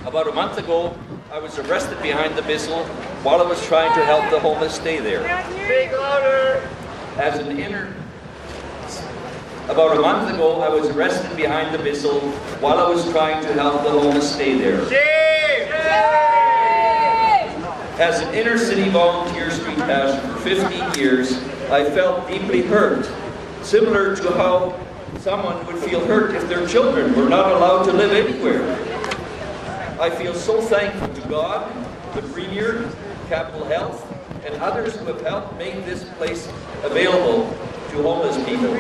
About a month ago, I was arrested behind the Bissell while I was trying to help the homeless stay there. About a month ago, I was arrested behind the Bissell while I was trying to help the homeless stay there. As an inner city volunteer street pastor for 15 years, I felt deeply hurt, similar to how someone would feel hurt if their children were not allowed to live anywhere. I feel so thankful to God, the Premier, Capital Health, and others who have helped make this place available to homeless people,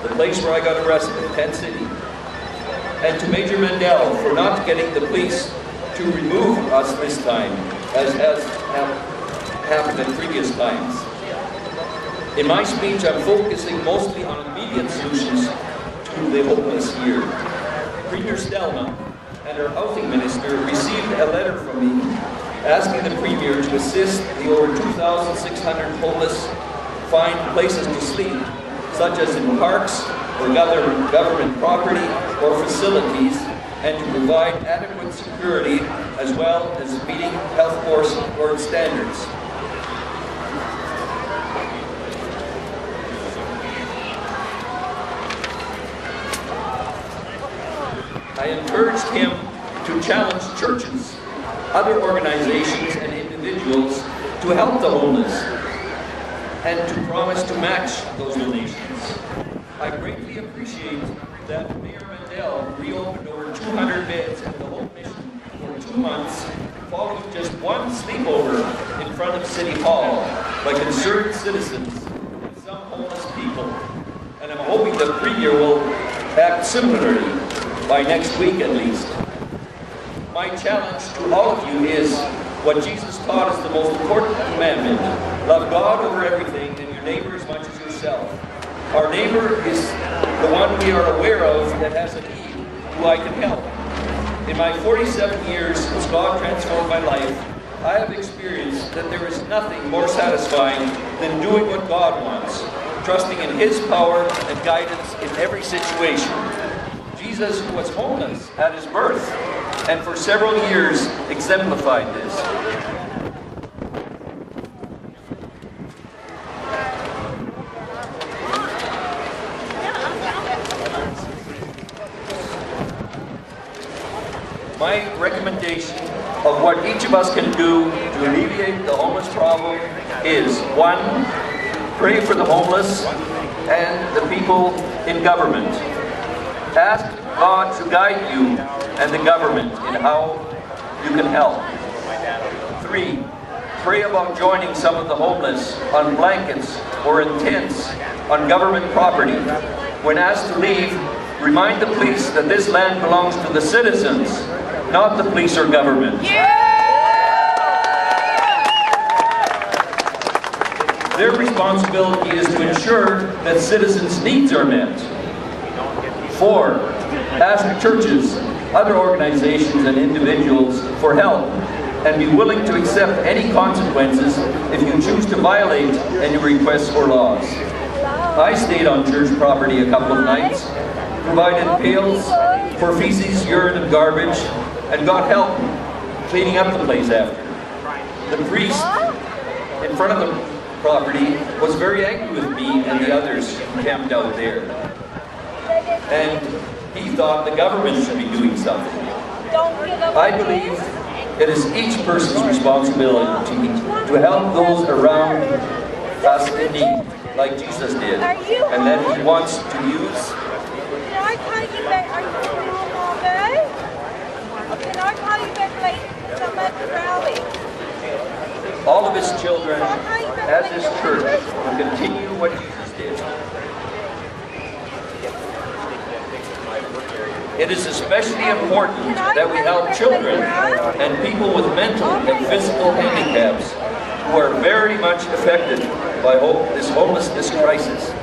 the place where I got arrested in Penn City. And to Major Mandel for not getting the police to remove us this time, as has happened in previous times. In my speech, I'm focusing mostly on immediate solutions to the homeless here. Premier Stelma and our housing minister received a letter from me asking the Premier to assist the over 2,600 homeless find places to sleep, such as in parks or government property or facilities, and to provide adequate security as well as meeting health board standards. I encouraged him to challenge churches, other organizations, and individuals to help the homeless and to promise to match those donations. I greatly appreciate that Mayor Mandel reopened over 200 beds at the Hope Mission for 2 months, following just one sleepover in front of City Hall by concerned citizens and some homeless people. And I'm hoping the Premier will act similarly by next week at least. My challenge to all of you is what Jesus taught us the most important commandment: love God over everything and your neighbor as much as yourself. Our neighbor is the one we are aware of that has a need, who I can help. In my 47 years since God transformed my life, I have experienced that there is nothing more satisfying than doing what God wants, trusting in His power and guidance in every situation. Jesus, who was homeless at His birth, and for several years exemplified this. My recommendation of what each of us can do to alleviate the homeless problem is: 1, pray for the homeless and the people in government. Ask God to guide you and the government in how you can help. 3, pray about joining some of the homeless on blankets or in tents on government property. When asked to leave, remind the police that this land belongs to the citizens, not the police or government. Their responsibility is to ensure that citizens' needs are met. 4, ask churches, other organizations, and individuals for help, and be willing to accept any consequences if you choose to violate any requests or laws. I stayed on church property a couple of nights, provided pails for feces, urine, and garbage, and got help cleaning up the place after. The priest in front of the property was very angry with me and the others who camped out there. And he thought the government should be doing something. I believe it is each person's responsibility to help those around us in need, like Jesus did, and that He wants to use. Can I call you back? Are you doing all day? Can I call you back later? I'm at the rally. All of His children, as His church, will continue what Jesus did. It is especially important that we help children and people with mental and physical handicaps who are very much affected by this homelessness crisis.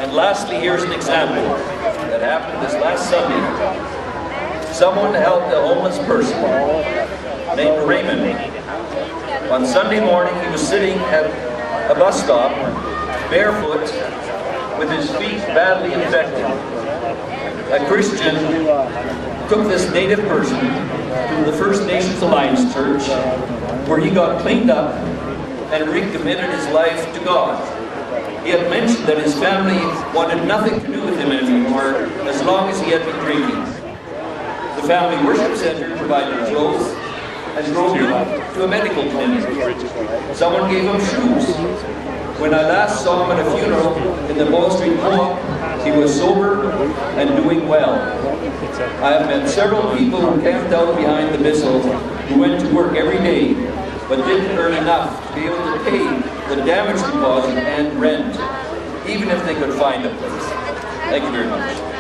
And lastly, here's an example that happened this last Sunday. Someone helped a homeless person named Raymond On Sunday morning, he was sitting at a bus stop, barefoot, with his feet badly infected. A Christian took this native person to the First Nations Alliance Church, where he got cleaned up and recommitted his life to God. He had mentioned that his family wanted nothing to do with him anymore as long as he had been drinking. The family worship center provided clothes and drove him to a medical clinic. Someone gave him shoes. When I last saw him at a funeral in the Bow Street Co-op, he was sober and doing well. I have met several people who camped out behind the Bissell who went to work every day but didn't earn enough to be able to pay the damage deposit and rent, even if they could find a place. Thank you very much.